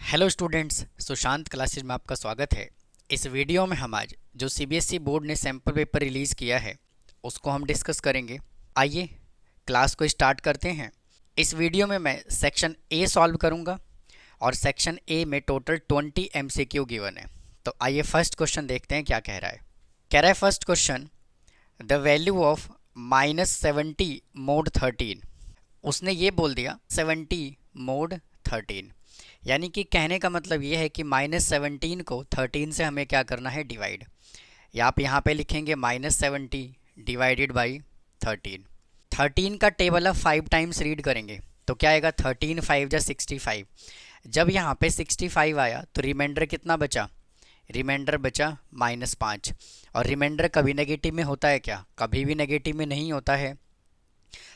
Hello students, Sushant classes में आपका स्वागत है। इस वीडियो में हम आज जो सीबीएसई बोर्ड ने सैम्पल पेपर रिलीज़ किया है उसको हम डिस्कस करेंगे। आइए क्लास को स्टार्ट करते हैं। इस वीडियो में मैं सेक्शन ए सॉल्व करूंगा और सेक्शन ए में टोटल 20 एमसीक्यू गिवन है। तो आइए फर्स्ट क्वेश्चन देखते हैं क्या कह रहा है। कह रहा है first question, the value of -70 mode 13। उसने ये बोल दिया 70 मोड 13, यानी कि कहने का मतलब ये है कि -17 को 13 से हमें क्या करना है, डिवाइड। या आप यहाँ पे लिखेंगे -70 डिवाइडेड बाई 13। 13 का टेबल अब 5 टाइम्स रीड करेंगे तो क्या आएगा, 13 5 जा 65। जब यहाँ पे 65 आया तो रिमाइंडर कितना बचा, रिमाइंडर बचा -5। और रिमाइंडर कभी नेगेटिव में होता है क्या, कभी भी नेगेटिव में नहीं होता है।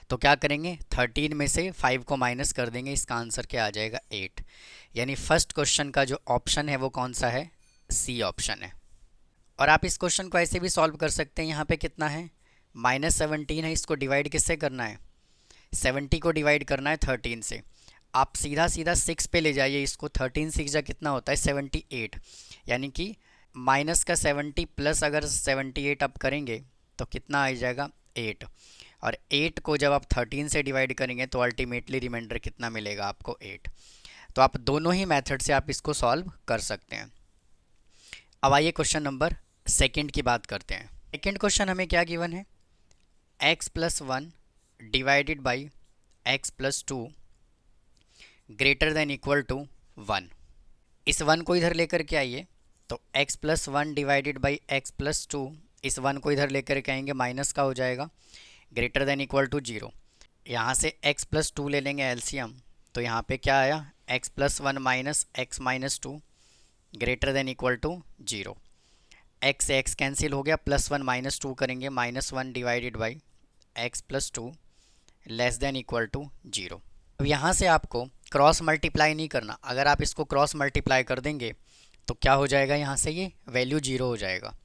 तो क्या करेंगे, 13 में से 5 को माइनस कर देंगे, इसका आंसर क्या आ जाएगा, 8। यानी फर्स्ट क्वेश्चन का जो ऑप्शन है वो कौन सा है, सी ऑप्शन है। और आप इस क्वेश्चन को ऐसे भी सॉल्व कर सकते हैं। यहाँ पे कितना है, -17 है, इसको डिवाइड किससे करना है, 70 को डिवाइड करना है 13 से। आप सीधा सीधा 6 पे ले जाइए इसको, 13 6 जा कितना होता है, 78। यानी कि माइनस का 70 प्लस अगर 78 आप करेंगे तो कितना आ जाएगा, 8। और 8 को जब आप 13 से डिवाइड करेंगे तो अल्टीमेटली रिमाइंडर कितना मिलेगा आपको, 8। तो आप दोनों ही मेथड से आप इसको सॉल्व कर सकते हैं। अब आइए क्वेश्चन नंबर सेकंड की बात करते हैं। सेकंड क्वेश्चन हमें क्या गिवन है, x+1 divided by x+2 greater than equal to 1। इस 1 को इधर लेकर के आइए तो x+1 डिवाइडेड बाई x+2, इस 1 को इधर लेकर के आएंगे, माइनस का हो जाएगा, ग्रेटर देन इक्वल टू 0। यहाँ से x+2 ले लेंगे एलसीएम, तो यहाँ पे क्या आया, x+1 minus x-2 greater than equal to 0। x से x कैंसिल हो गया, +1 -2 करेंगे, -1 divided by x+2 less than equal to 0। अब यहाँ से आपको क्रॉस मल्टीप्लाई नहीं करना। अगर आप इसको क्रॉस मल्टीप्लाई कर देंगे तो क्या हो जाएगा, यहाँ से ये वैल्यू 0 हो जाएगा।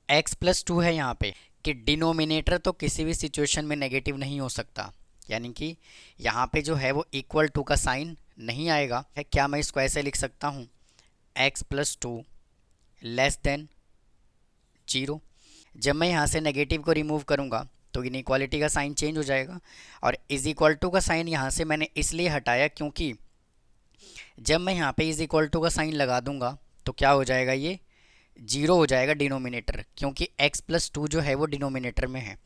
x+2 है यहाँ पे कि डिनोमिनेटर तो किसी भी सिचुएशन में नेगेटिव नहीं हो सकता, यानी कि यहाँ पे जो है वो इक्वल टू का साइन नहीं आएगा। है क्या मैं इसको ऐसे लिख सकता हूँ, x+2 लेस देन 0। जब मैं यहाँ से नेगेटिव को रिमूव करूँगा तो इनइक्वालिटी का साइन चेंज हो जाएगा। और इज इक्वल टू का साइन यहाँ से मैंने इसलिए हटाया क्योंकि जब मैं यहाँ पे इज इक्वल टू का साइन लगा दूंगा तो क्या हो जाएगा, ये 0 हो जाएगा डिनोमिनेटर, क्योंकि x+2 जो है वो डिनोमिनेटर में है।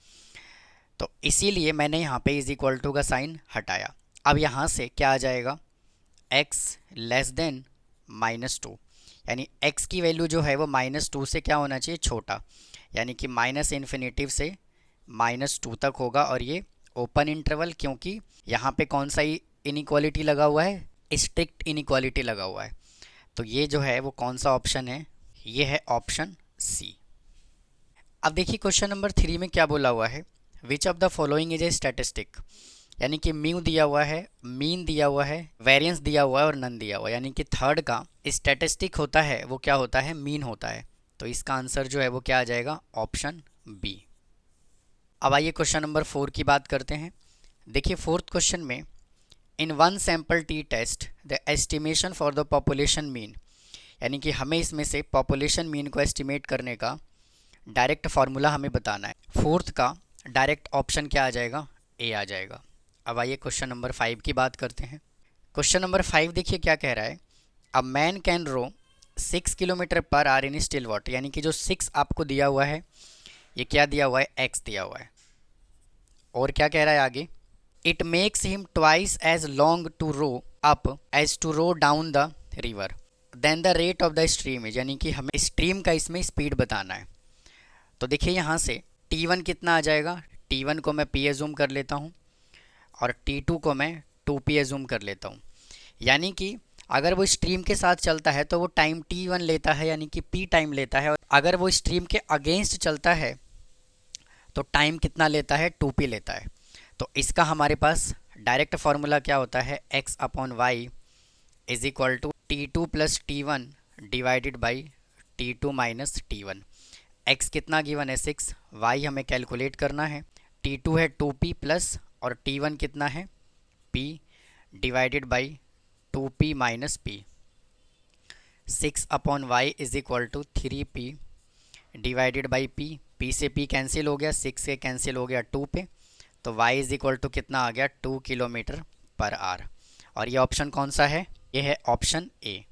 तो इसीलिए मैंने यहाँ पे इज इक्वल टू का साइन हटाया। अब यहाँ से क्या आ जाएगा, x लेस देन -2, यानी x की वैल्यू जो है वो -2 से क्या होना चाहिए, छोटा, यानी कि -इन्फिनेटिव से -2 तक होगा। और ये ओपन इंटरवल, क्योंकि यहाँ पे कौन सा इनइक्वालिटी लगा हुआ है, स्ट्रिक्ट इनइक्वालिटी लगा हुआ है। तो ये जो है वो कौन सा ऑप्शन है, ये है ऑप्शन सी। अब देखिए क्वेश्चन नंबर 3 में क्या बोला हुआ है, which of the following is a statistic. यानी कि म्यू दिया हुआ है, मीन दिया हुआ है, वेरिएंस दिया हुआ है और नन दिया हुआ है। यानी कि थर्ड का स्टैटिस्टिक होता है वो क्या होता है, मीन होता है। तो इसका आंसर जो है वो क्या आ जाएगा, ऑप्शन बी। अब आइए क्वेश्चन नंबर 4 की बात करते हैं। देखिए फोर्थ क्वेश्चन में, in one sample t test the estimation for the population mean. यानी कि हमें इसमें से पॉपुलेशन मीन को एस्टिमेट करने का डायरेक्ट फार्मूला हमें बताना है। फोर्थ का डायरेक्ट ऑप्शन क्या आ जाएगा, ए आ जाएगा। अब आइए क्वेश्चन नंबर 5 की बात करते हैं। क्वेश्चन नंबर 5 देखिए क्या कह रहा है, a man can row 6 kilometre per hour in still water. यानी कि जो 6 आपको दिया हुआ है, ये क्या दिया हुआ है, x दिया हुआ है। और क्या कह रहा है आगे, it makes him twice as long to row up as to row down the river then the rate of the stream is. यानी कि हमें स्ट्रीम का इसमें स्पीड बताना है। तो देखिए यहाँ से t1 कितना आ जाएगा, t1 को मैं p एज्यूम कर लेता हूँ और t2 को मैं 2p एज्यूम कर लेता हूँ। यानी कि अगर वो स्ट्रीम के साथ चलता है तो वो टाइम t1 लेता है, यानी कि p टाइम लेता है। और अगर वो स्ट्रीम के अगेंस्ट चलता है तो टाइम कितना लेता है, 2p लेता है। तो इसका हमारे पास डायरेक्ट फार्मूला क्या होता है, x/y is equal to t2 plus t1 divided by t2 minus t1। x कितना गिवन है, 6, y हमें कैलकुलेट करना है, t2 है 2p प्लस और t1 कितना है, p divided by 2p minus p। 6/y is equal to 3p divided by p से p कैंसिल हो गया, 6 से कैंसिल हो गया 2 पे, तो y इज इक्वल टू कितना आ गया 2 किलोमीटर पर आवर। और ये ऑप्शन कौन सा है? ये है ऑप्शन ए।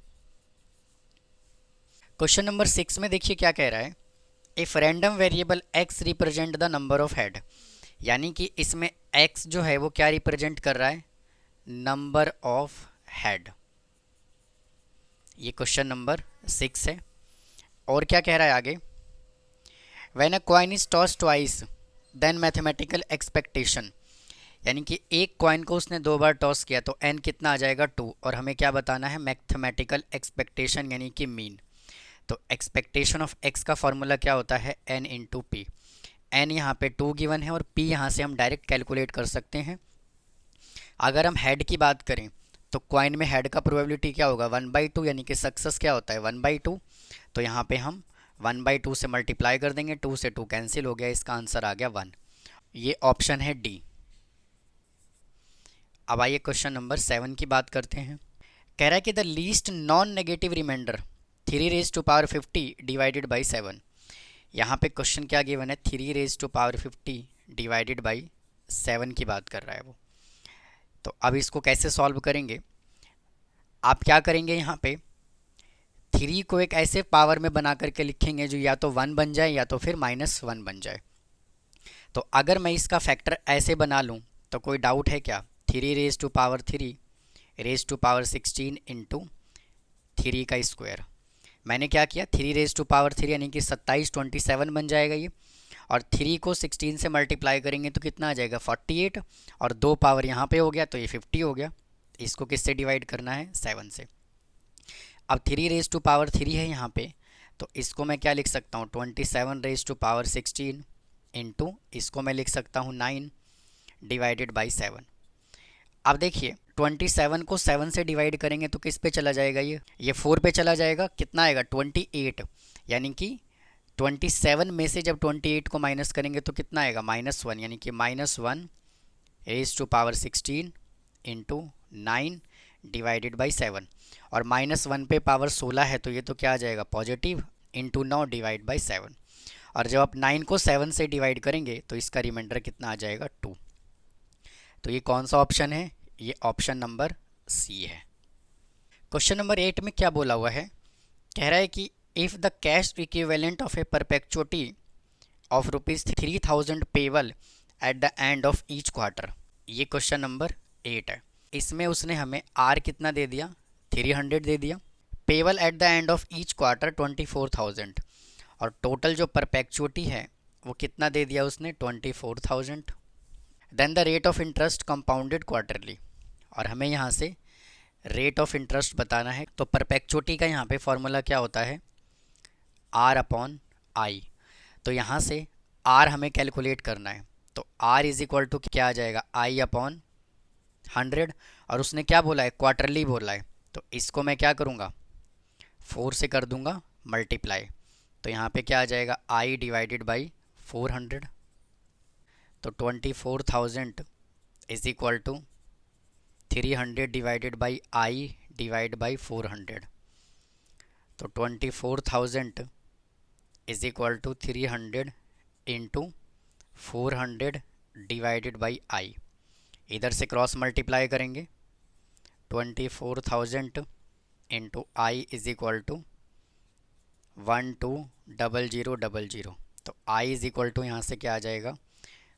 क्वेश्चन नंबर 6 में देखिए क्या कह रहा है, if random variable x represent the number of head, यानी कि इसमें x जो है वो क्या रिप्रेजेंट कर रहा है? Number of head. ये क्वेश्चन नंबर 6 है। और क्या कह रहा है आगे, when a coin is toss twice then mathematical expectation, यानी कि एक कॉइन को उसने 2 बार टॉस किया तो n कितना आ जाएगा 2, और हमें क्या बताना है? मैथमेटिकल एक्सपेक्टेशन यानी कि मीन। तो एक्सपेक्टेशन ऑफ x का फॉर्मूला क्या होता है? n into P. n यहाँ पे 2 गिवन है और p यहाँ से हम डायरेक्ट कैलकुलेट कर सकते हैं। अगर हम हेड की बात करें तो कॉइन में हेड का प्रोबेबिलिटी क्या होगा? 1/2, यानी कि सक्सेस क्या होता है? 1/2। तो यहाँ पे हम 1/2 से मल्टीप्लाई कर देंगे, 2 से 2 कैंसिल हो गया, इसका आंसर आ गया 1। ये ऑप्शन है डी। अब आइए क्वेश्चन नंबर 7 की बात करते हैं। कह रहा है कि the least non negative remainder 3 raised to power 50 divided by 7। यहाँ पे क्वेश्चन क्या गिवन है? 3 raised to power 50 divided by 7 की बात कर रहा है वो। तो अब इसको कैसे सॉल्व करेंगे? आप क्या करेंगे, यहाँ पे 3 को एक ऐसे पावर में बना करके लिखेंगे जो या तो 1 बन जाए या तो फिर -1 बन जाए। तो अगर मैं इसका फैक्टर ऐसे बना लूँ तो कोई डाउट है क्या? 3 raised to power 16 इंटू 3 का स्क्वायर। मैंने क्या किया, 3 raised to power 3 यानी कि 27 27 बन जाएगा ये, और 3 को 16 से मल्टीप्लाई करेंगे तो कितना आ जाएगा? 48, और 2 पावर यहाँ पे हो गया तो ये 50 हो गया। इसको किससे डिवाइड करना है? 7 से। अब 3 raised to power 3 है यहाँ पे, तो इसको मैं क्या लिख सकता हूँ? 27 raised to power 16 इंटू इसको मैं लिख सकता हूँ 9 डिवाइडेड बाई 7। अब देखिए 27 को 7 से डिवाइड करेंगे तो किस पे चला जाएगा? ये 4 पे चला जाएगा। कितना आएगा? 28, यानी कि 27 में से जब 28 को माइनस करेंगे तो कितना आएगा? -1, यानी कि -1 raised to power 16 into 9 divided by 7। और -1 पे पावर 16 है तो ये तो क्या आ जाएगा? Positive, into 9 divide by 7। और जब आप 9 को 7 से डिवाइड करेंगे तो इसका रिमाइंडर कितना आ जाएगा? 2। तो ये कौन सा ऑप्शन है? ये ऑप्शन नंबर सी है। क्वेश्चन नंबर 8 में क्या बोला हुआ है? कह रहा है कि if the cash equivalent of A perpetuity of ₹3000 payable at the end of each quarter. ये क्वेश्चन नंबर 8 है। इसमें उसने हमें आर कितना दे दिया? 300 दे दिया। Payable at the end of each quarter 24,000, और टोटल जो परपेचुटी है वो कितना दे दिया उसने? 24,000। Then the rate of interest compounded quarterly, और हमें यहाँ से रेट ऑफ इंटरेस्ट बताना है। तो परपेचुटी का यहाँ पे फॉर्मूला क्या होता है? R/I। तो यहाँ से R हमें कैलकुलेट करना है, तो R इज इक्वल टू क्या आ जाएगा? I/100। और उसने क्या बोला है? क्वार्टरली बोला है, तो इसको मैं क्या करूँगा? 4 से कर दूँगा मल्टीप्लाई। तो यहाँ पे क्या आ जाएगा? I divided by 400। तो 24,000 is equal to 300 divided by I divide by 400। तो 24,000 is equal to 300 into 400 divided by I। इधर से क्रॉस मल्टीप्लाई करेंगे, 24,000 into I is equal to 120000। तो I इज इक्वल टू यहाँ से क्या आ जाएगा?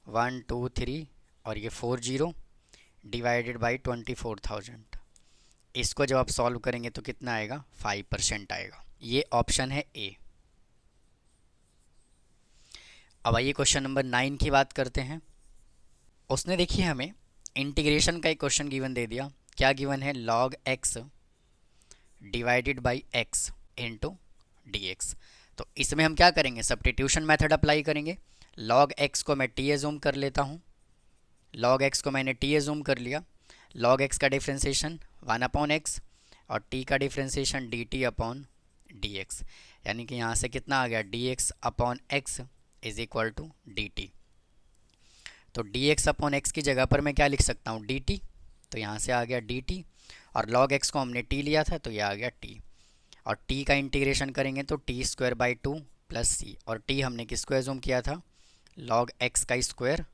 123 और ये 40 डिवाइडेड बाई 24,000। इसको जब आप सॉल्व करेंगे तो कितना आएगा? 5% आएगा। ये ऑप्शन है ए। अब आइए क्वेश्चन नंबर 9 की बात करते हैं। उसने देखिए हमें इंटीग्रेशन का एक क्वेश्चन गिवन दे दिया। क्या गिवन है? log x divided by x into dx। तो इसमें हम क्या करेंगे? सब्स्टिट्यूशन मेथड अप्लाई करेंगे। log x को मैं t एज्यूम कर लेता हूँ। log x को मैंने t एज्यूम कर लिया। log x का डिफ्रेंसिएशन 1/x और t का डिफ्रेंसिएशन dt/dx, यानी कि यहाँ से कितना आ गया? dx/x is equal to dt। तो dx/x की जगह पर मैं क्या लिख सकता हूँ? dt। तो यहाँ से आ गया dt, और log x को हमने t लिया था तो ये आ गया t। और t का इंटीग्रेशन करेंगे तो टी स्क्वायर बाई 2 प्लस सी, और t हमने किसको एज्यूम किया था, log x का स्क्वायर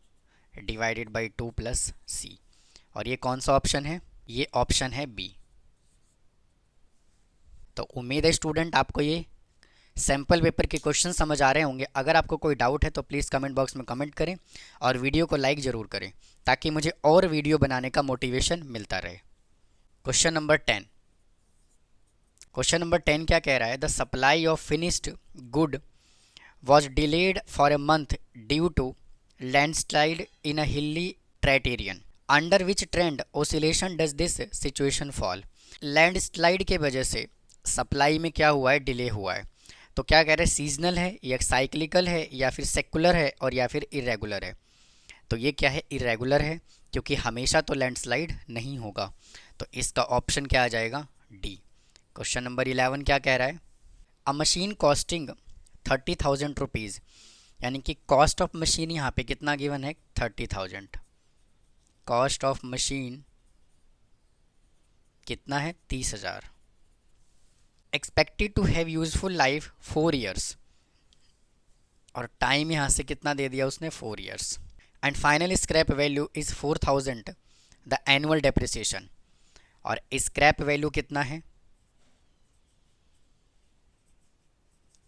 डिवाइडेड बाई 2 प्लस सी। और ये कौन सा ऑप्शन है, ये ऑप्शन है बी। तो उम्मीद है स्टूडेंट आपको ये सैम्पल पेपर के क्वेश्चन समझ आ रहे होंगे। अगर आपको कोई डाउट है तो प्लीज़ कमेंट बॉक्स में कमेंट करें और वीडियो को लाइक ज़रूर करें ताकि मुझे और वीडियो बनाने का मोटिवेशन मिलता रहे। Question number 10। क्वेश्चन नंबर 10 क्या कह रहा है, the supply of finished good was delayed for a month due to landslide in a hilly territorian, under which trend oscillation does this situation fall. Landslide के वजह से supply में क्या हुआ है, डिले हुआ है। तो क्या कह रहे हैं, सीजनल है या साइक्लिकल है या फिर सेकुलर है और या फिर इरेगुलर है। तो ये क्या है, इरेगुलर है, क्योंकि हमेशा तो लैंडस्लाइड नहीं होगा। तो इसका ऑप्शन क्या आ जाएगा, डी। क्वेश्चन नंबर 11 क्या कह रहा है, अ मशीन कॉस्टिंग 30,000 रुपीज़, यानी कि कॉस्ट ऑफ मशीन यहाँ पे कितना गिवन है, 30,000। कॉस्ट ऑफ मशीन कितना है, 30,000। Expected to have useful life 4 years, और टाइम यहाँ से कितना दे दिया उसने, 4 years. And final scrap value is 4,000 the annual depreciation, और स्क्रैप वैल्यू कितना है,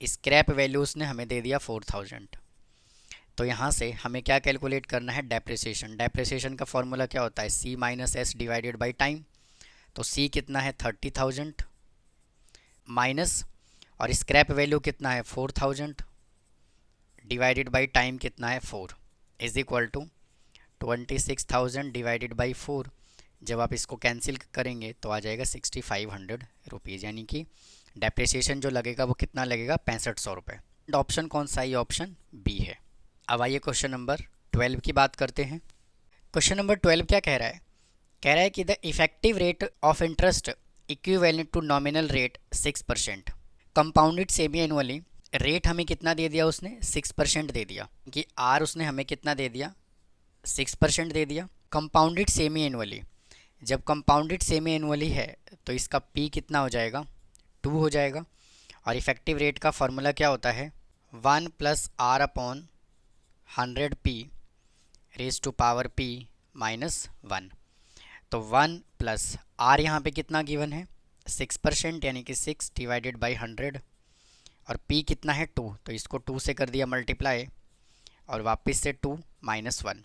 स्क्रैप वैल्यू उसने हमें दे दिया 4,000। तो यहाँ से हमें क्या कैलकुलेट करना है, डेप्रिसिएशन। डेप्रिसिएशन का फॉर्मूला क्या होता है, C minus S divided by time. तो सी कितना है, 30,000 माइनस, और स्क्रैप वैल्यू कितना है, 4,000 डिवाइडेड बाई टाइम कितना है, 4, is equal to 26,000 divided by 4। जब आप इसको कैंसिल करेंगे तो आ जाएगा 6,500 रुपीज़, यानी कि डेप्रिसिएशन जो लगेगा वो कितना लगेगा, 6500 रुपये। ऑप्शन कौन सा है, ये ऑप्शन बी है। अब आइए क्वेश्चन नंबर 12 की बात करते हैं। क्वेश्चन नंबर 12 क्या कह रहा है, कह रहा है कि the effective rate of interest equivalent to nominal rate 6%, compounded semi annually. Rate हमें कितना दे दिया उसने, 6% दे दिया, कि आर उसने हमें कितना दे दिया, 6% दे दिया। कंपाउंडेड सेमी एनुअली, जब कंपाउंडेड सेमी एनुअली है तो इसका पी कितना हो जाएगा, 2 हो जाएगा। और इफेक्टिव रेट का फॉर्मूला क्या होता है, 1 plus r upon 100 p raise to power p minus 1। तो 1 प्लस आर यहाँ पे कितना गिवन है, 6%, यानी कि 6 डिवाइडेड बाई 100, और p कितना है, 2, तो इसको 2 से कर दिया मल्टीप्लाई, और वापस से 2 माइनस 1,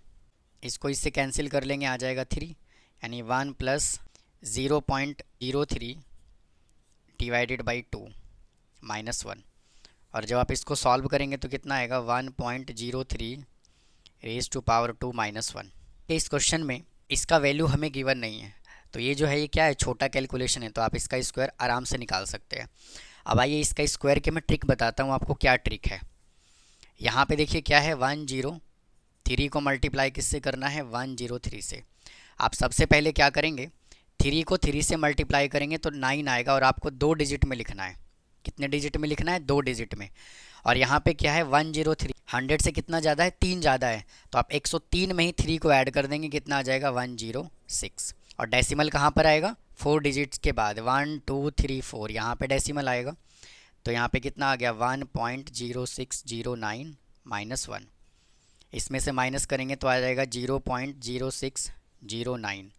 इसको इससे कैंसिल कर लेंगे, आ जाएगा 3, यानी 1 प्लस 0.03 डिवाइडेड बाई 2 माइनस 1। और जब आप इसको सॉल्व करेंगे तो कितना आएगा, 1.03 रेज टू पावर 2 माइनस 1। इस क्वेश्चन में इसका वैल्यू हमें गिवन नहीं है, तो ये जो है ये क्या है, छोटा कैलकुलेशन है, तो आप इसका स्क्वायर आराम से निकाल सकते हैं। अब आइए इसका स्क्वायर के मैं ट्रिक बताता हूँ आपको, क्या ट्रिक है। यहाँ पे देखिए क्या है, 103 को मल्टीप्लाई किससे करना है, 103 से। आप सबसे पहले क्या करेंगे, 3 को 3 से मल्टीप्लाई करेंगे तो 9 आएगा, और आपको 2 डिजिट में लिखना है। कितने डिजिट में लिखना है, 2 डिजिट में। और यहाँ पे क्या है, 103, 100 से कितना ज़्यादा है, 3 ज़्यादा है, तो आप 103 में ही 3 को ऐड कर देंगे, कितना आ जाएगा, 106। और डेसिमल कहाँ पर आएगा, 4 डिजिट्स के बाद, 1 2 3 4, यहाँ पे डेसिमल आएगा। तो यहाँ पे कितना आ गया, 1.0609 माइनस 1। इसमें से माइनस करेंगे तो आ जाएगा 0.0609,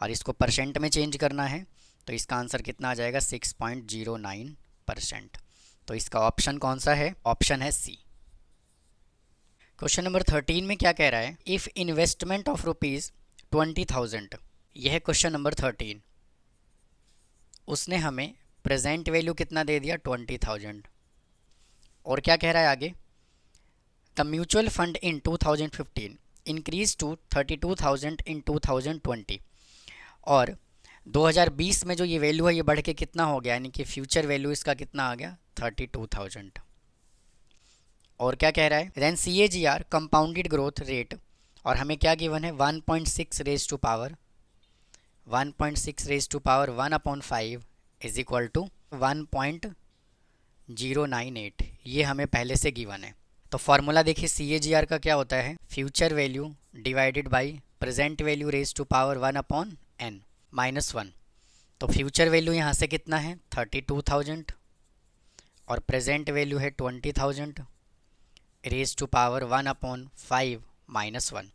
और इसको परसेंट में चेंज करना है तो इसका आंसर कितना आ जाएगा, 6.09%। तो इसका ऑप्शन कौन सा है, ऑप्शन है सी। क्वेश्चन नंबर 13 में क्या कह रहा है, इफ़ इन्वेस्टमेंट ऑफ ₹20,000, यह है क्वेश्चन नंबर 13। उसने हमें प्रेजेंट वैल्यू कितना दे दिया, 20,000, और क्या कह रहा है आगे, the mutual fund in 2015 increase to 32,000 in 2020, और 2020 में जो ये वैल्यू है ये बढ़ के कितना हो गया, यानी कि फ्यूचर वैल्यू इसका कितना आ गया, 32,000। और क्या कह रहा है, then CAGR compounded growth rate, और हमें क्या गिवन है, 1.6 raise to power 1/5 is equal to 1.098, ये हमें पहले से गिवन है। तो फॉर्मूला देखिए, CAGR का क्या होता है, future value divided by present value raise to power 1/n minus 1। तो फ्यूचर वैल्यू यहाँ से कितना है, 32,000 और प्रेजेंट वैल्यू है 20,000 रेज टू पावर 1/5 माइनस 1।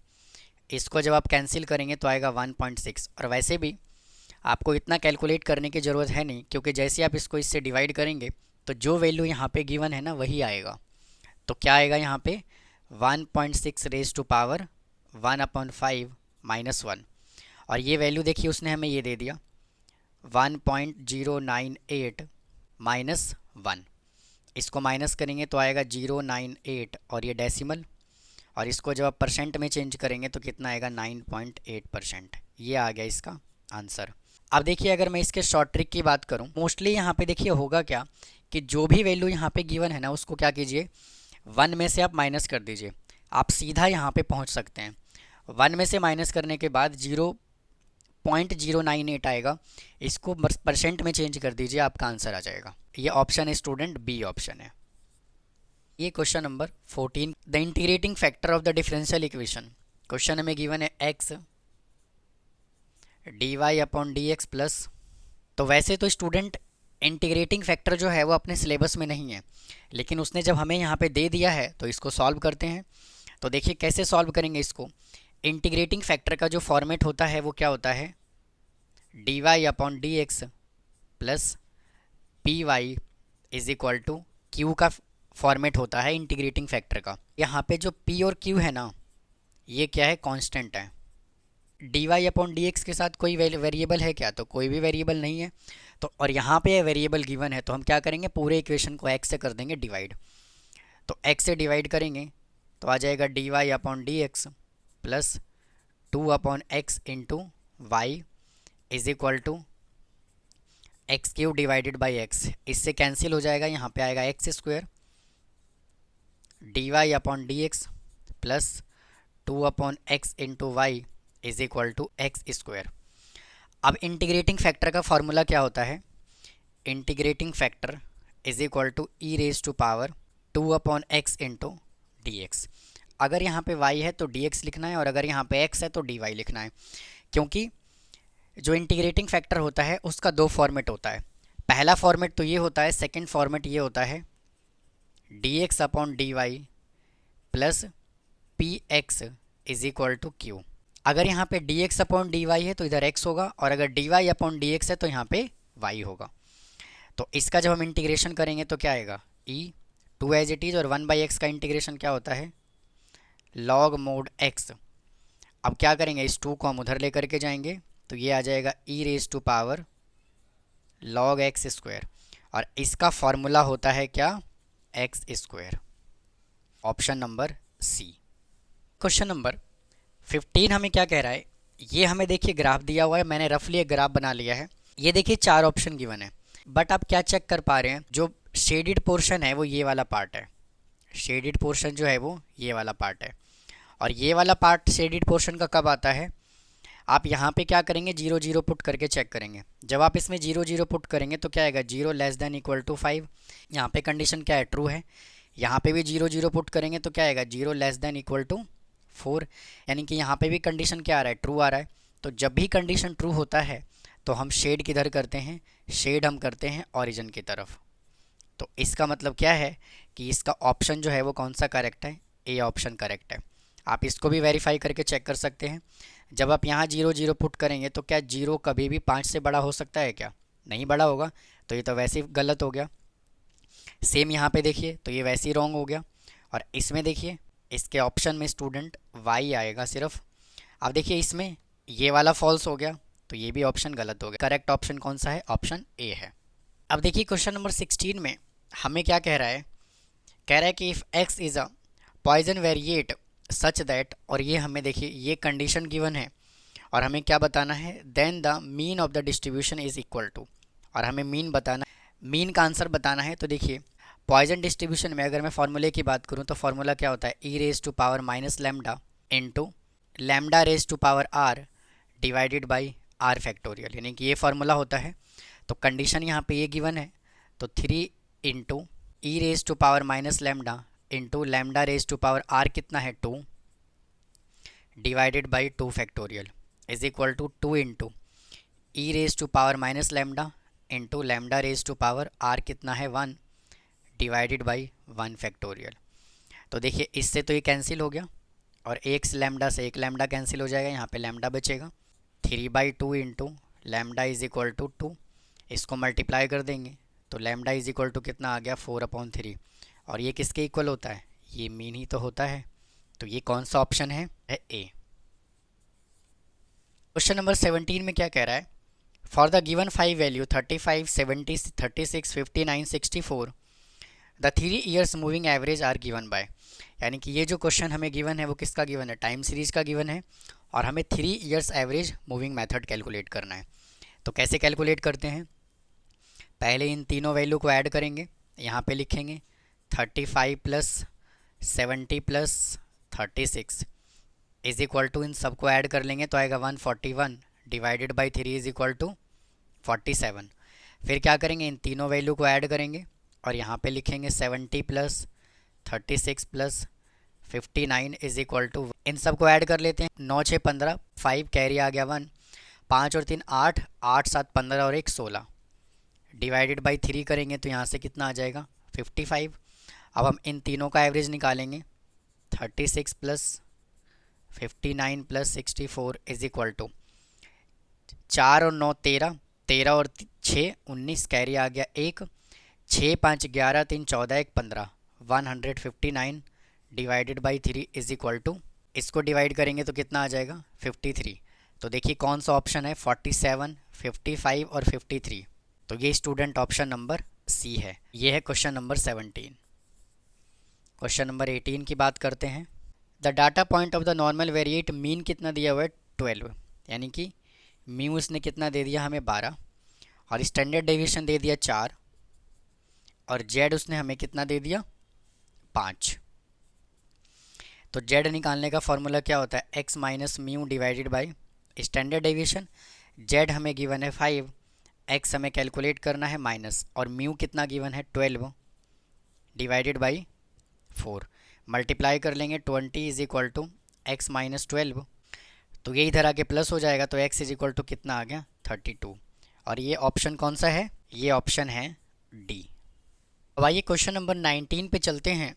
इसको जब आप कैंसिल करेंगे तो आएगा 1.6। और वैसे भी आपको इतना कैलकुलेट करने की ज़रूरत है नहीं, क्योंकि जैसे आप इसको इससे डिवाइड करेंगे तो जो वैल्यू यहाँ पे गिवन है ना वही आएगा। तो क्या आएगा यहाँ पे 1.6 रेज टू पावर 1/5 माइनस 1। और ये वैल्यू देखिए उसने हमें ये दे दिया 1.098 माइनस 1। इसको माइनस करेंगे तो आएगा 098 और ये डेसिमल, और इसको जब आप परसेंट में चेंज करेंगे तो कितना आएगा 9.8%। ये आ गया इसका आंसर। अब देखिए अगर मैं इसके शॉर्ट ट्रिक की बात करूं, मोस्टली यहाँ पे देखिए होगा क्या कि जो भी वैल्यू यहाँ पे गिवन है ना उसको क्या कीजिए 1 में से आप माइनस कर दीजिए, आप सीधा यहाँ पे पहुँच सकते हैं। 1 में से माइनस करने के बाद 0.098 आएगा, इसको परसेंट में चेंज कर दीजिए, आपका आंसर आ जाएगा। ये ऑप्शन है स्टूडेंट, बी ऑप्शन है। ये question number 14, the integrating factor of the differential equation. Question में गिवन है x dy/dx प्लस। तो वैसे तो स्टूडेंट इंटीग्रेटिंग फैक्टर जो है वो अपने सिलेबस में नहीं है, लेकिन उसने जब हमें यहाँ पे दे दिया है तो इसको सॉल्व करते हैं। तो देखिए कैसे सॉल्व करेंगे इसको। इंटीग्रेटिंग फैक्टर का जो फॉर्मेट होता है वो क्या होता है dy/dx plus py is equal to q का फॉर्मेट होता है इंटीग्रेटिंग फैक्टर का। यहाँ पे जो p और q है ना ये क्या है, कांस्टेंट है। dy/dx के साथ कोई वेरिएबल है क्या, तो कोई भी वेरिएबल नहीं है। तो और यहाँ पे वेरिएबल गिवन है तो हम क्या करेंगे पूरे इक्वेशन को x से कर देंगे डिवाइड। तो x से डिवाइड करेंगे तो आ जाएगा dy/dx plus 2/x into y is equal to x³ divided by x। इससे कैंसिल हो जाएगा, यहाँ पे आएगा x² dy/dx plus 2/x into y is equal to x²। अब इंटीग्रेटिंग फैक्टर का फॉर्मूला क्या होता है, integrating factor is equal to e raise to power 2/x into dx। अगर यहाँ पे y है तो dx लिखना है और अगर यहाँ पे x है तो dy लिखना है, क्योंकि जो इंटीग्रेटिंग फैक्टर होता है उसका दो फॉर्मेट होता है। पहला फॉर्मेट तो ये होता है, सेकंड फॉर्मेट ये होता है dx/dy plus px is equal to q। अगर यहाँ पे dx/dy है तो इधर x होगा और अगर dy/dx है तो यहाँ पे y होगा। तो इसका जब हम इंटीग्रेशन करेंगे तो क्या आएगा e 2 एज इट इज़, और 1/x का इंटीग्रेशन क्या होता है log mod x। अब क्या करेंगे, इस 2 को हम उधर लेकर के जाएंगे तो ये आ जाएगा e raise to power log x², और इसका फॉर्मूला होता है क्या x²। Option number C. क्वेश्चन नंबर 15 हमें क्या कह रहा है, ये हमें देखिए ग्राफ दिया हुआ है, मैंने रफली एक ग्राफ बना लिया है। ये देखिए 4 ऑप्शन गिवन है, बट आप क्या चेक कर पा रहे हैं, जो शेडिड पोर्शन है वो ये वाला पार्ट है। शेडिड पोर्शन जो है वो ये वाला पार्ट है, और ये वाला पार्ट शेडिड पोर्शन का कब आता है, आप यहाँ पे क्या करेंगे 0 0 पुट करके चेक करेंगे। जब आप इसमें 0 0 पुट करेंगे तो क्या आएगा 0 लेस देन इक्वल टू 5। यहाँ पे कंडीशन क्या है ट्रू है। यहाँ पे भी 0 0 पुट करेंगे तो क्या आएगा 0 लेस देन इक्वल टू 4, यानी कि यहाँ पे भी कंडीशन क्या आ रहा है ट्रू आ रहा है। तो जब भी कंडीशन ट्रू होता है तो हम शेड किधर करते हैं, शेड हम करते हैं ओरिजिन की तरफ। तो इसका मतलब क्या है कि इसका ऑप्शन जो है वो कौन सा करेक्ट है, ए ऑप्शन करेक्ट है। आप इसको भी वेरीफाई करके चेक कर सकते हैं। जब आप यहाँ 0 0 पुट करेंगे तो क्या 0 कभी भी 5 से बड़ा हो सकता है क्या, नहीं बड़ा होगा, तो ये तो वैसे ही गलत हो गया। सेम यहाँ पे देखिए तो ये वैसे ही रॉन्ग हो गया, और इसमें देखिए इसके ऑप्शन में स्टूडेंट y आएगा सिर्फ। अब देखिए इसमें ये वाला फॉल्स हो गया तो ये भी ऑप्शन गलत हो गया। करेक्ट ऑप्शन कौन सा है, ऑप्शन ए है। अब देखिए क्वेश्चन नंबर 16 में हमें क्या कह रहा है, कह रहा है कि if x is a Poisson variate such that, और ये हमें देखिए ये कंडीशन गिवन है और हमें क्या बताना है, then the mean of the distribution is equal to, और हमें मीन बताना, मीन का आंसर बताना है। तो देखिए पॉइजन डिस्ट्रीब्यूशन में अगर मैं फार्मूले की बात करूं तो फार्मूला क्या होता है e raise to power minus lambda into lambda raise to power r divided by r factorial, यानी कि ये फार्मूला होता है। तो कंडीशन यहाँ पे ये गिवन है, तो 3 into e raise to power minus lambda into lambda raise to power r कितना है 2 divided by 2 factorial is equal to 2 into e raise to power minus lambda into lambda raise to power r कितना है 1 divided by 1 factorial. तो देखिए इससे तो ये cancel हो गया और एक लैम्डा से एक लैम्डा कैंसिल हो जाएगा, यहाँ पे लैम्डा बचेगा। 3/2 into lambda is equal to 2, इसको मल्टीप्लाई कर देंगे तो लैम्डा इज इक्वल टू कितना आ गया 4/3। और ये किसके इक्वल होता है, ये मीन ही तो होता है। तो ये कौन सा ऑप्शन है ए। क्वेश्चन नंबर 17 में क्या कह रहा है, for the given 5 value 35, 70, 36, 59, 64 the 3 years moving average are given by. यानी कि ये जो क्वेश्चन हमें गिवन है वो किसका गिवन है, टाइम सीरीज का गिवन है और हमें 3 years average moving method calculate करना है। तो कैसे कैलकुलेट करते हैं, पहले इन तीनों वैल्यू को ऐड करेंगे, यहाँ पे लिखेंगे 35 plus 70 plus 36 is equal to, इन सबको ऐड कर लेंगे तो आएगा 141 divided by 3 is equal to 47। फिर क्या करेंगे, इन तीनों वैल्यू को ऐड करेंगे और यहाँ पे लिखेंगे 70 plus 36 plus 59 is equal to, इन सबको ऐड कर लेते हैं, 9 6 15, 5 कैरी आ गया 1, 5 और 3 8, 8 7 15 और 1 16 डिवाइडेड बाई 3 करेंगे तो यहाँ से कितना आ जाएगा 55। अब हम इन तीनों का एवरेज निकालेंगे, 36 plus 59 plus 64 is equal to 4 और 9 13, 13 और 6 19 कैरी आ गया 1, 6 5 11, 3 14, 1 15, 159 divided by 3 is equal to, इसको डिवाइड करेंगे तो कितना आ जाएगा 53। तो देखिए कौन सा ऑप्शन है 47, 55 और 53। तो ये स्टूडेंट ऑप्शन नंबर सी है। ये है क्वेश्चन नंबर 17। क्वेश्चन नंबर 18 की बात करते हैं। The data point of the normal variate mean कितना दिया हुआ है 12, यानी कि म्यू इसने कितना दे दिया हमें 12 और स्टैंडर्ड डेविएशन दे दिया 4 और जेड उसने हमें कितना दे दिया 5। तो जेड निकालने का फॉर्मूला क्या होता है, x minus mu divided by standard deviation. Z हमें गिवन है 5, एक्स हमें कैलकुलेट करना है माइनस, और म्यू कितना गिवन है 12 डिवाइडेड बाई 4, मल्टीप्लाई कर लेंगे 20 is equal to x minus 12, तो ये इधर आके प्लस हो जाएगा तो x इज इक्वल टू कितना आ गया 32। और ये ऑप्शन कौन सा है, ये ऑप्शन है डी। अब आइए क्वेश्चन नंबर 19 पे चलते हैं।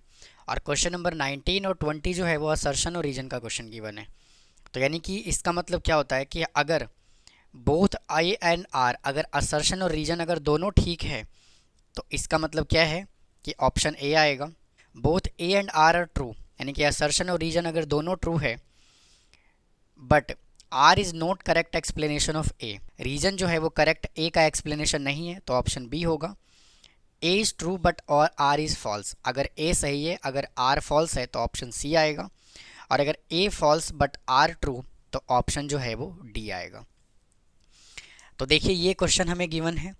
और क्वेश्चन नंबर 19 और 20 जो है वो असर्शन और रीजन का क्वेश्चन गिवन है। तो यानी कि इसका मतलब क्या होता है कि अगर बोथ आई एंड आर, अगर असर्शन और रीजन अगर दोनों ठीक है तो इसका मतलब क्या है कि ऑप्शन ए आएगा। Both A and R true, यानी कि असर्शन और रीजन अगर दोनों ट्रू है but R is not correct explanation of A, reason जो है वो करेक्ट ए का एक्सप्लेनेशन नहीं है, तो ऑप्शन बी होगा। ए इज़ ट्रू बट और आर इज़ फॉल्स, अगर ए सही है अगर आर फॉल्स है तो ऑप्शन सी आएगा, और अगर ए फॉल्स बट आर ट्रू तो ऑप्शन जो है वो डी आएगा। तो देखिए ये क्वेश्चन हमें गिवन है,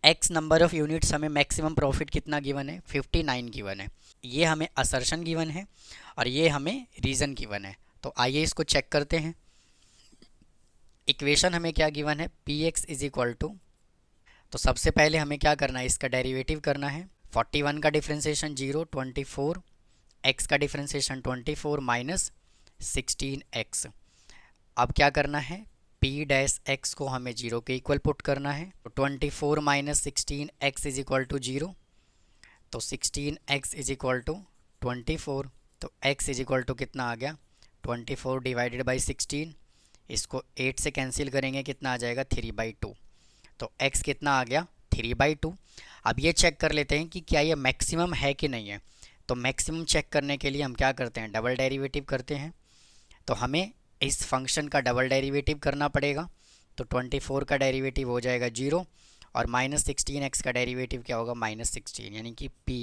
एक्स नंबर ऑफ यूनिट्स हमें मैक्सिमम प्रॉफिट कितना गिवन है 59 गिवन है, ये हमें असर्शन गिवन है और ये हमें रीज़न गिवन है। तो आइए इसको चेक करते हैं। इक्वेशन हमें क्या गिवन है, p x is equal to, तो सबसे पहले हमें क्या करना है, इसका डेरिवेटिव करना है। 41 का डिफ्रेंसिएशन 0, 24, एक्स का डिफ्रेंसिएशन 24 माइनस 16x। अब क्या करना है, पी डैश एक्स को हमें 0 के इक्वल पुट करना है। तो 24 minus 16x is equal to 0, तो 16x इज इक्वल टू 24, तो x इज इक्वल टू कितना आ गया 24 डिवाइडेड बाई 16, इसको 8 से कैंसिल करेंगे कितना आ जाएगा 3/2, तो x कितना आ गया 3/2। अब ये चेक कर लेते हैं कि क्या ये मैक्सिमम है कि नहीं है। तो मैक्सिमम चेक करने के लिए हम क्या करते हैं, डबल डेरिवेटिव करते हैं। तो हमें इस फंक्शन का डबल डेरिवेटिव करना पड़ेगा, तो 24 का डेरिवेटिव हो जाएगा 0 और माइनस 16x का डेरिवेटिव क्या होगा -16, यानी कि p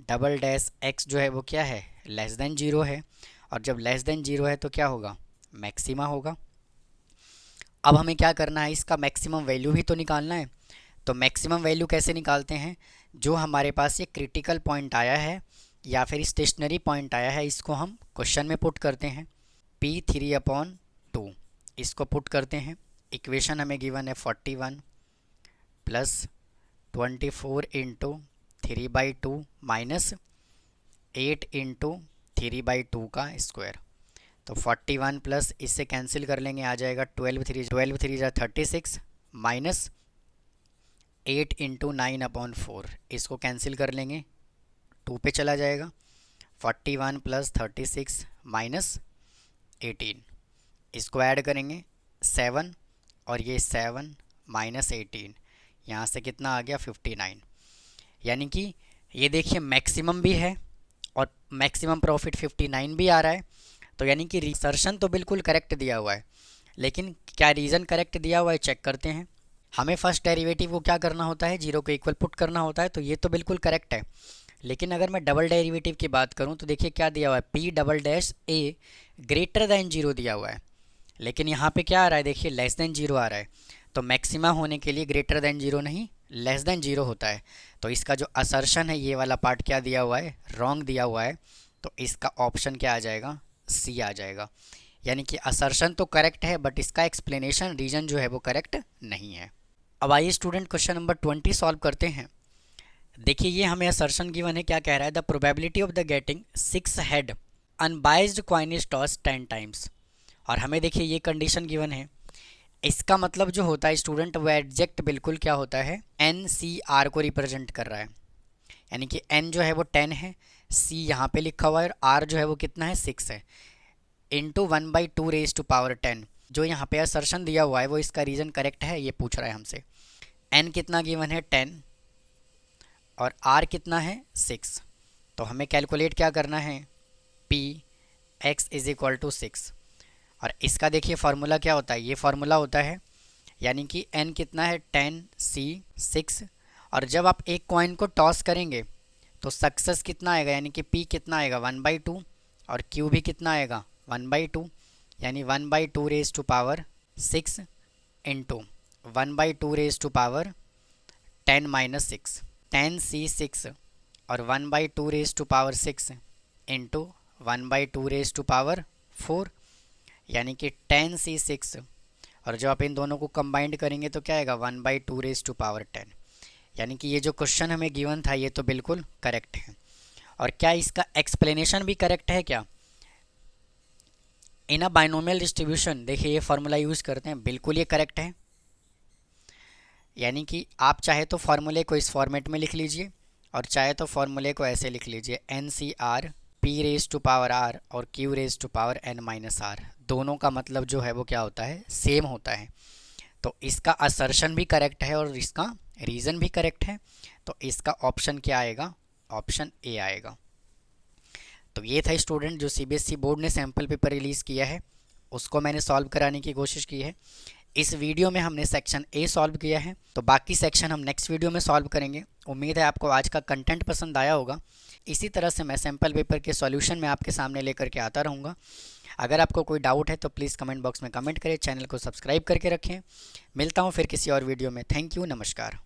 डबल डैश x जो है वो क्या है लेस देन 0 है, और जब लेस देन 0 है तो क्या होगा मैक्सिमा होगा। अब हमें क्या करना है, इसका मैक्सिमम वैल्यू भी तो निकालना है। तो मैक्सिमम वैल्यू कैसे निकालते हैं, जो हमारे पास ये क्रिटिकल पॉइंट आया है या फिर स्टेशनरी पॉइंट आया है इसको हम क्वेश्चन में पुट करते हैं। P3/2 इसको पुट करते हैं। इक्वेशन हमें गिवन है 41 प्लस 24 इंटू 3/2 माइनस 8 इंटू 3/2 का स्क्वायर, तो 41 प्लस इससे कैंसिल कर लेंगे आ जाएगा 12 3 जा 36 माइनस 8 इंटू 9/4, इसको कैंसिल कर लेंगे 2 पे चला जाएगा। 41 प्लस 36 माइनस 18, इसको ऐड करेंगे 7 और ये 7 माइनस 18, यहाँ से कितना आ गया 59। यानी कि ये देखिए मैक्सिमम भी है और मैक्सिमम प्रॉफिट 59 भी आ रहा है। तो यानी कि रिसर्शन तो बिल्कुल करेक्ट दिया हुआ है, लेकिन क्या रीज़न करेक्ट दिया हुआ है चेक करते हैं। हमें फर्स्ट डेरिवेटिव को क्या करना होता है, 0 को इक्वल पुट करना होता है, तो ये तो बिल्कुल करेक्ट है। लेकिन अगर मैं डबल डेरिवेटिव की बात करूं तो देखिए क्या दिया हुआ है, पी डबल डैश ए ग्रेटर दैन 0 दिया हुआ है, लेकिन यहाँ पे क्या आ रहा है देखिए लेस देन 0 आ रहा है। तो मैक्सिमा होने के लिए ग्रेटर देन 0 नहीं लेस देन 0 होता है। तो इसका जो असर्शन है ये वाला पार्ट क्या दिया हुआ है, रॉन्ग दिया हुआ है। तो इसका ऑप्शन क्या आ जाएगा, सी आ जाएगा। यानी कि असर्शन तो करेक्ट है बट इसका एक्सप्लेनेशन रीजन जो है वो करेक्ट नहीं है। अब आइए स्टूडेंट क्वेश्चन नंबर 20 सॉल्व करते हैं। देखिए ये हमें असर्शन गिवन है, क्या कह रहा है, the probability of the getting 6 head unbiased coin is toss 10 times. और हमें देखिए ये कंडीशन गिवन है, इसका मतलब जो होता है स्टूडेंट वो एग्जैक्ट बिल्कुल क्या होता है, एन सी आर को रिप्रेजेंट कर रहा है। यानी कि एन जो है वो 10 है, सी यहाँ पे लिखा हुआ है और आर जो है वो कितना है 6 है, इंटू 1/2 रेज टू पावर 10। जो यहाँ पे असर्शन दिया हुआ है वो इसका रीज़न करेक्ट है, ये पूछ रहा है हमसे। एन कितना गिवन है 10 और आर कितना है 6। तो हमें कैलकुलेट क्या करना है, p x is equal to 6। और इसका देखिए फार्मूला क्या होता है, ये फार्मूला होता है यानी कि n कितना है 10 c 6। और जब आप एक कॉइन को टॉस करेंगे तो सक्सेस कितना आएगा, यानी कि p कितना आएगा 1/2 और q भी कितना आएगा 1/2, यानी 1/2 raise to power 6 into 1/2 raise to power 10 minus 6, 10 c 6 और 1/2 raise to power 6 into 1/2 raise to power 4, यानी कि 10 c 6। और जब आप इन दोनों को कंबाइंड करेंगे तो क्या आएगा 1/2 रेज टू पावर 10। यानी कि ये जो क्वेश्चन हमें गिवन था ये तो बिल्कुल करेक्ट है। और क्या इसका एक्सप्लेनेशन भी करेक्ट है क्या, इन अ बाइनोमियल डिस्ट्रीब्यूशन, देखिए ये फार्मूला यूज़ करते हैं, बिल्कुल ये करेक्ट है। यानी कि आप चाहे तो फार्मूले को इस फॉर्मेट में लिख लीजिए और चाहे तो फार्मूले को ऐसे लिख लीजिए, n C r p raise to power r और q raise to power n minus r, दोनों का मतलब जो है वो क्या होता है, सेम होता है। तो इसका असर्शन भी करेक्ट है और इसका रीज़न भी करेक्ट है। तो इसका ऑप्शन क्या आएगा, ऑप्शन ए आएगा। तो ये था स्टूडेंट जो सीबीएसई बोर्ड ने सैम्पल पेपर रिलीज़ किया है, उसको मैंने सॉल्व कराने की कोशिश की है। इस वीडियो में हमने सेक्शन ए सॉल्व किया है, तो बाकी सेक्शन हम नेक्स्ट वीडियो में सॉल्व करेंगे। उम्मीद है आपको आज का कंटेंट पसंद आया होगा। इसी तरह से मैं सैम्पल पेपर के सॉल्यूशन में आपके सामने लेकर के आता रहूँगा। अगर आपको कोई डाउट है तो प्लीज़ कमेंट बॉक्स में कमेंट करें, चैनल को सब्सक्राइब करके रखें। मिलता हूँ फिर किसी और वीडियो में। थैंक यू, नमस्कार।